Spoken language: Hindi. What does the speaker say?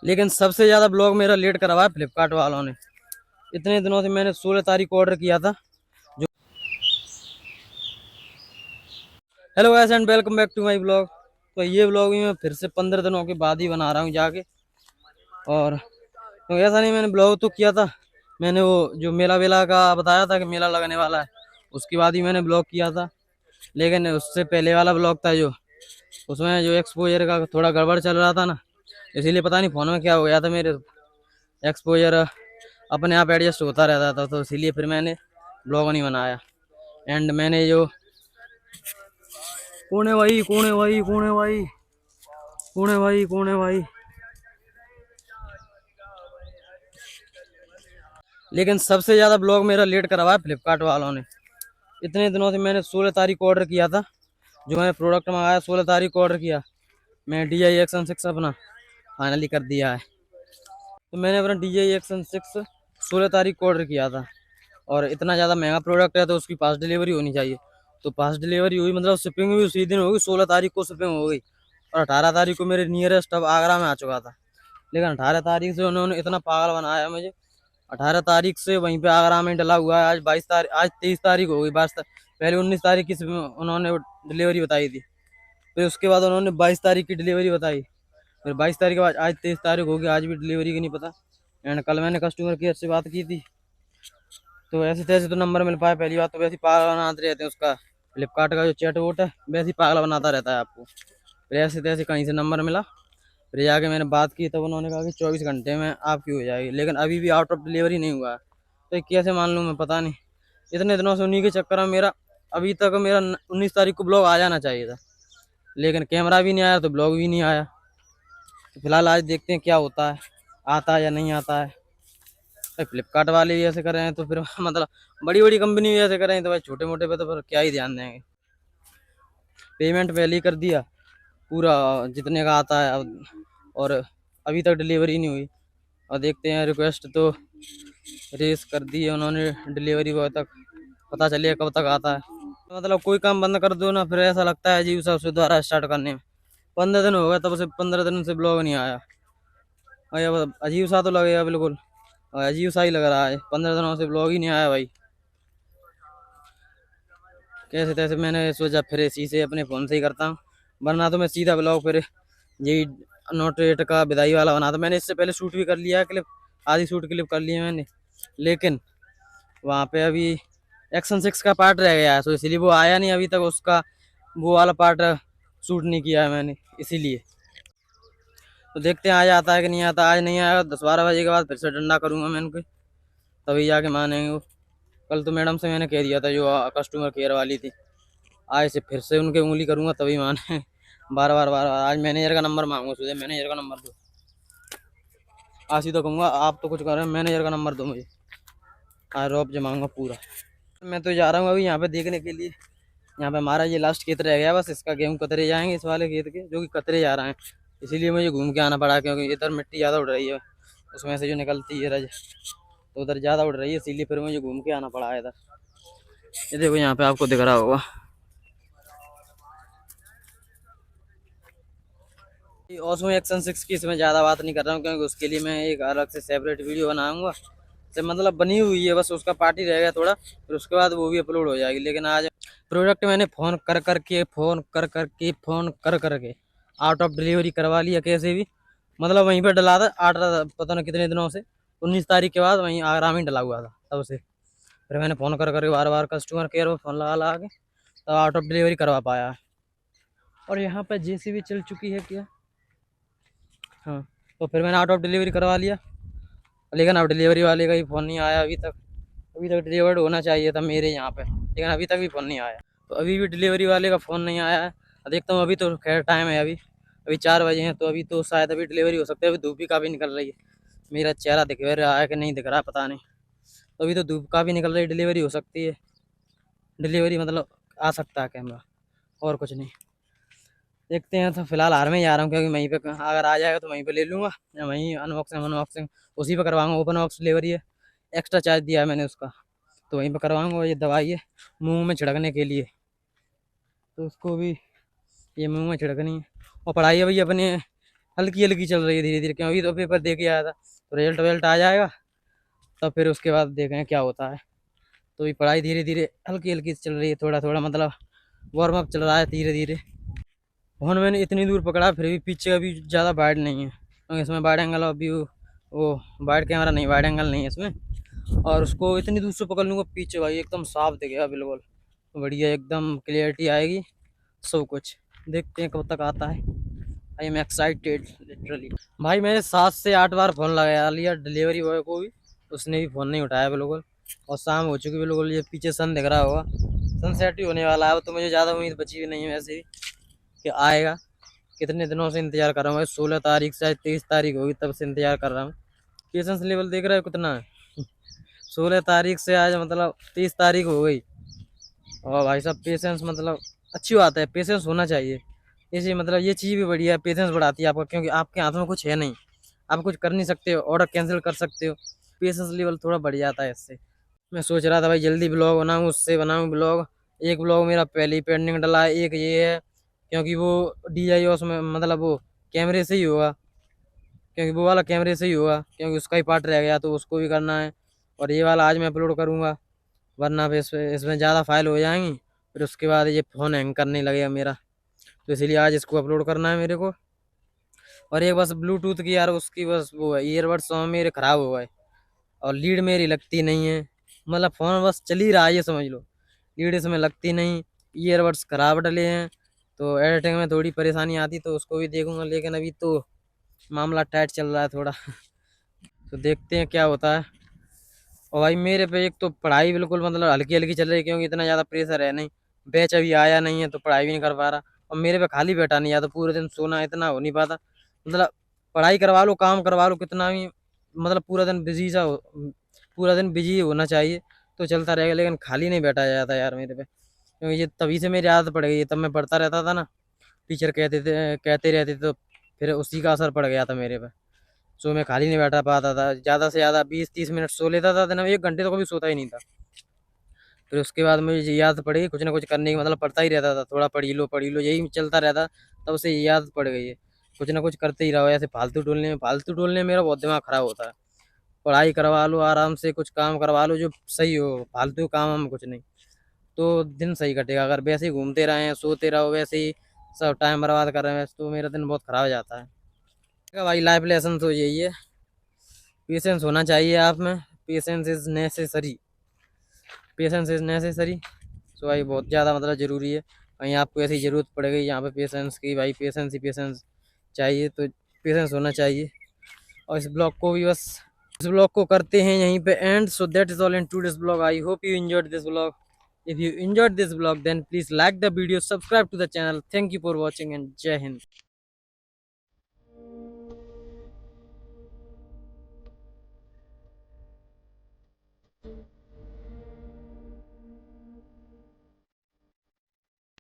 लेकिन सबसे ज़्यादा ब्लॉग मेरा लेट करवाया फ्लिपकार्ट वालों ने। इतने दिनों से मैंने 16 तारीख को ऑर्डर किया था। जो hello guys and welcome back to my blog. तो ये ब्लॉग भी मैं फिर से 15 दिनों के बाद ही बना रहा हूँ जाके। और तो ऐसा नहीं, मैंने ब्लॉग तो किया था। मैंने वो जो मेला वेला का बताया था कि मेला लगने वाला है, उसके बाद ही मैंने ब्लॉग किया था। लेकिन उससे पहले वाला ब्लॉग था जो, उसमें जो एक्सपोजर का थोड़ा गड़बड़ चल रहा था ना, इसीलिए पता नहीं फ़ोन में क्या हो गया था मेरे। एक्सपोजर अपने आप एडजस्ट होता रहता था, तो इसीलिए फिर मैंने ब्लॉग नहीं बनाया। एंड मैंने जो कौन है भाई, कौन है भाई, कौन है भाई, कौन है भाई, कौन है भाई। लेकिन सबसे ज़्यादा ब्लॉग मेरा लेट करवाया फ्लिपकार्ट वालों ने। इतने दिनों से मैंने 16 तारीख को ऑर्डर किया था। जो मैंने प्रोडक्ट मंगाया 16 तारीख को ऑर्डर किया। मैं DJI Action 6 अपना फाइनली कर दिया है। तो मैंने अपना DJI Action 6 16 तारीख को ऑर्डर किया था। और इतना ज़्यादा महंगा प्रोडक्ट है तो उसकी फास्ट डिलीवरी होनी चाहिए। तो फास्ट डिलीवरी हुई, मतलब शिपिंग भी उसी दिन होगी। 16 तारीख को शिपिंग हो गई और 18 तारीख को मेरे नियरेस्ट अब आगरा में आ चुका था। लेकिन 18 तारीख से उन्होंने इतना पागल बनाया मुझे। 18 तारीख से वहीं पे आगरा में डला हुआ है। आज 22 तारीख, आज 23 तारीख हो गई। पहले 19 तारीख की उन्होंने डिलीवरी बताई थी। फिर उसके बाद उन्होंने 22 तारीख की डिलीवरी बताई। फिर 22 तारीख के बाद आज 23 तारीख हो गई, आज भी डिलीवरी की नहीं पता। एंड कल मैंने कस्टमर केयर से बात की थी, तो ऐसे तैसे तो नंबर मिल पाया। पहली बात तो वैसे ही पागल बनाते रहते हैं उसका, फ्लिपकार्ट का जो चैट बोट है वैसे ही पागल बनाता रहता है आपको। फिर ऐसे तैसे कहीं से नंबर मिला, फिर जाके मैंने बात की, तब उन्होंने कहा कि 24 घंटे में आपकी हो जाएगी। लेकिन अभी भी आउट ऑफ डिलीवरी नहीं हुआ है। तो ये कैसे मान लूँ मैं, पता नहीं। इतने दिनों से उन्हीं के चक्कर में मेरा अभी तक मेरा 19 तारीख को ब्लॉग आ जाना चाहिए था। लेकिन कैमरा भी नहीं आया तो ब्लॉग भी नहीं आया। तो फिलहाल आज देखते हैं क्या होता है, आता है या नहीं आता है। भाई फ्लिपकार्ट वाले भी ऐसे कर रहे हैं तो फिर मतलब बड़ी बड़ी कंपनी भी ऐसे कर रहे हैं, तो भाई छोटे मोटे पे तो फिर क्या ही ध्यान देंगे। पेमेंट पहले ही कर दिया पूरा जितने का आता है अब, और अभी तक डिलीवरी नहीं हुई। और देखते हैं, रिक्वेस्ट तो रेस कर दी है उन्होंने डिलीवरी बॉय तक, पता चलिए कब तक आता है। मतलब कोई काम बंद कर दो ना, फिर ऐसा लगता है अजीब सा उसे दोबारा स्टार्ट करने में। 15 दिन हो गए, तब से 15 दिन से ब्लॉग नहीं आया। भाई अब अजीब सा तो लगेगा बिल्कुल, अजीब सा ही लग रहा है। 15 दिनों से ब्लॉग ही नहीं आया भाई। कैसे तैसे मैंने सोचा फिर इसी से अपने फ़ोन से ही करता हूँ, वरना तो मैं सीधा ब्लॉग फिर यही नोट एट का विदाई वाला बना था। मैंने इससे पहले शूट भी कर लिया है क्लिप, आधी शूट क्लिप कर ली है मैंने। लेकिन वहाँ पे अभी एक्शन 6 का पार्ट रह गया है, तो इसीलिए वो आया नहीं अभी तक। उसका वो वाला पार्ट शूट नहीं किया है मैंने, इसीलिए। तो देखते हैं आज आता है कि नहीं आता। आज नहीं आएगा 10-12 बजे के बाद फिर से डंडा करूँगा मैं उनके, तभी जाके मानेंगे वो। कल तो मैडम से मैंने कह दिया था जो कस्टमर केयर वाली थी, आज से फिर से उनके उंगली करूँगा तभी माने। बार बार आज मैनेजर का नंबर मांगूंगा सीधे, मैनेजर का नंबर दो। आज ही तो कहूँगा, आप तो कुछ कर रहे हैं, मैनेजर का नंबर दो मुझे। आज रॉब जमाऊँगा पूरा। मैं तो जा रहा हूँ अभी यहाँ पे देखने के लिए। यहाँ पे हमारा ये लास्ट खेत रह गया, बस इसका गेहूँ कतरे जाएंगे, इस वाले खेत के जो कि कतरे जा रहे हैं। इसीलिए मुझे घूम के आना पड़ा, क्योंकि इधर मिट्टी ज़्यादा उड़ रही है, उसमें से जो निकलती है रज, तो उधर ज़्यादा उड़ रही है, इसीलिए फिर मुझे घूम के आना पड़ा है इधर। ये देखो यहाँ पे आपको दिख रहा होगा। ऑसमो एक्शन 6 की इसमें ज़्यादा बात नहीं कर रहा हूँ, क्योंकि उसके लिए मैं एक अलग से सेपरेट वीडियो बनाऊँगा। से मतलब बनी हुई है, बस उसका पार्टी रह गया थोड़ा, फिर उसके बाद वो भी अपलोड हो जाएगी। लेकिन आज प्रोडक्ट मैंने फ़ोन कर करके आउट ऑफ डिलीवरी करवा लिया कैसे भी। मतलब वहीं पर डला था 8, पता नहीं कितने दिनों से, 19 तारीख के बाद वहीं आगरा में डला हुआ था तब से। फिर मैंने फ़ोन कर करके बार बार कस्टमर केयर में फ़ोन लगा लगा के तब आउट ऑफ डिलीवरी करवा पाया। और यहाँ पर JCB चल चुकी है क्या। हाँ, तो फिर मैंने आउट ऑफ डिलीवरी करवा लिया। लेकिन अब डिलीवरी वाले का ही फ़ोन नहीं आया अभी तक। अभी तक डिलीवर्ड होना चाहिए था मेरे यहाँ पे, लेकिन अभी तक भी फ़ोन नहीं आया। तो अभी भी डिलीवरी वाले का फ़ोन नहीं आया है। देखता हूँ, अभी तो खैर टाइम है, अभी अभी 4 बजे हैं, तो अभी तो शायद अभी डिलीवरी हो सकती है। अभी धूप भी काफ़ी निकल रही है। मेरा चेहरा दिख रहा है कि नहीं दिख रहा है पता नहीं। तो अभी तो धूप काफ़ी निकल रही है, डिलीवरी हो सकती है। डिलीवरी मतलब आ सकता है कैमरा, और कुछ नहीं। देखते हैं। तो फिलहाल हार में ही आ रहा हूँ, क्योंकि वहीं पे अगर आ जाएगा तो वहीं पे ले लूँगा, या वहीं अनबॉक्सिंग उसी पे करवाऊँगा। ओपन बॉक्स डिलीवरी है, एक्स्ट्रा चार्ज दिया है मैंने उसका, तो वहीं पे करवाऊँगा। ये दवाई है मुंह में छिड़कने के लिए, तो उसको भी ये मुंह में छिड़कनी है। और पढ़ाई है भाई अपने हल्की हल्की चल रही है धीरे धीरे, क्योंकि तो पेपर दे के आया था, तो रिजल्ट वेल्ट आ जाएगा तब फिर उसके बाद देखें क्या होता है। तो ये पढ़ाई धीरे धीरे हल्की हल्की चल रही है, थोड़ा थोड़ा मतलब वार्म अप चल रहा है धीरे धीरे। फोन मैंने इतनी दूर पकड़ा फिर भी पीछे अभी ज़्यादा वाइड नहीं है, क्योंकि इसमें वाइड एंगल अभी वो वाइड कैमरा नहीं, वाइड एंगल नहीं है इसमें। और उसको इतनी दूर से पकड़ लूँगा पीछे भाई एकदम साफ दिखेगा, बिल्कुल बढ़िया एकदम क्लियरिटी आएगी सब कुछ। देखते हैं कब तक आता है। I am excited literally. भाई मैंने 7 से 8 बार फ़ोन लगाया लिया डिलीवरी बॉय को भी, उसने भी फ़ोन नहीं उठाया बिल्कुल। और शाम हो चुकी बिल्कुल, ये पीछे सन दिख रहा होगा, सनसेट ही होने वाला है। अब तो मुझे ज़्यादा उम्मीद बची हुई नहीं है वैसे भी कि आएगा। कितने दिनों से इंतज़ार कर रहा हूँ, 16 तारीख से 23 तारीख होगी तब से इंतज़ार कर रहा हूँ। पेशेंस लेवल देख रहे हो कितना है। 16 तारीख से आज मतलब 30 तारीख हो गई। और भाई साहब पेशेंस मतलब अच्छी बात है, पेशेंस होना चाहिए। इसी मतलब ये चीज़ भी बढ़िया है, पेशेंस बढ़ाती है आपका, क्योंकि आपके हाथ में कुछ है नहीं, आप कुछ कर नहीं सकते हो, ऑर्डर कैंसिल कर सकते हो। पेशेंस लेवल थोड़ा बढ़ जाता है इससे। मैं सोच रहा था भाई जल्दी ब्लॉग बनाऊँ, उससे बनाऊँ ब्लॉग। एक ब्लॉग मेरा पहले ही पेंडिंग डला है, एक ये है क्योंकि वो DJI उसमें मतलब वो कैमरे से ही होगा, क्योंकि वो वाला कैमरे से ही होगा, क्योंकि उसका ही पार्ट रह गया तो उसको भी करना है। और ये वाला आज मैं अपलोड करूँगा, वरना फिर इसमें ज़्यादा फाइल हो जाएंगी, फिर उसके बाद ये फ़ोन हैंग करने लगेगा मेरा। तो इसीलिए आज इसको अपलोड करना है मेरे को। और एक बस ब्लूटूथ की यार उसकी बस वो है, ईयरबड्स मेरे ख़राब हो गए और लीड मेरी लगती नहीं है। मतलब फ़ोन बस चल ही रहा है ये समझ लो, लीड इसमें लगती नहीं, ईयरबड्स ख़राब डले हैं। तो एडिटिंग में थोड़ी परेशानी आती तो उसको भी देखूंगा, लेकिन अभी तो मामला टाइट चल रहा है थोड़ा। तो देखते हैं क्या होता है। और भाई मेरे पे एक तो पढ़ाई बिल्कुल मतलब हल्की हल्की चल रही है, क्योंकि इतना ज़्यादा प्रेशर है नहीं, बैच अभी आया नहीं है तो पढ़ाई भी नहीं कर पा रहा। और मेरे पे खाली बैठा नहीं जाता, पूरे दिन सोना इतना हो नहीं पाता। मतलब पढ़ाई करवा लो, काम करवा लो कितना भी, मतलब पूरा दिन बिजी सा हो, पूरा दिन बिजी होना चाहिए तो चलता रहेगा, लेकिन खाली नहीं बैठा जाता यार मेरे पे। क्योंकि ये तभी से मेरी आदत पड़ गई, तब मैं पढ़ता रहता था ना, टीचर कहते रहते थे तो फिर उसी का असर पड़ गया था मेरे पे। सो मैं खाली नहीं बैठा पाता था, ज़्यादा से ज़्यादा 20-30 मिनट सो लेता था दिन में, 1 घंटे तो कभी सोता ही नहीं था। फिर उसके बाद मुझे ये याद पड़ी कुछ ना कुछ करने की, मतलब पढ़ता ही रहता था, थोड़ा पढ़ी लो यही चलता रहता। तब से ये याद पड़ गई है, कुछ ना कुछ करते ही रहो। ऐसे फालतू टोलने में मेरा बहुत दिमाग ख़राब होता है। पढ़ाई करवा लो आराम से, कुछ काम करवा लो जो सही हो, फालतू काम हम कुछ नहीं, तो दिन सही कटेगा। अगर वैसे ही घूमते रहें, सोते रहो, वैसे ही सब टाइम बर्बाद कर रहे हैं तो मेरा दिन बहुत ख़राब जाता है। भाई लाइफ लेसन तो यही है, पेशेंस होना चाहिए आप में, patience is necessary, patience is necessary. So भाई बहुत ज़्यादा मतलब ज़रूरी है, कहीं आपको ऐसी ज़रूरत पड़ गई यहाँ पे पेशेंस की, भाई पेशेंस ही पेशेंस चाहिए, तो पेशेंस होना चाहिए। और इस ब्लॉग को भी बस, इस ब्लॉग को करते हैं यहीं पे and. So that is all in today's blog. I hope you enjoyed this blog. If you enjoyed this vlog then please like the video, subscribe to the channel. Thank you for watching and Jai Hind.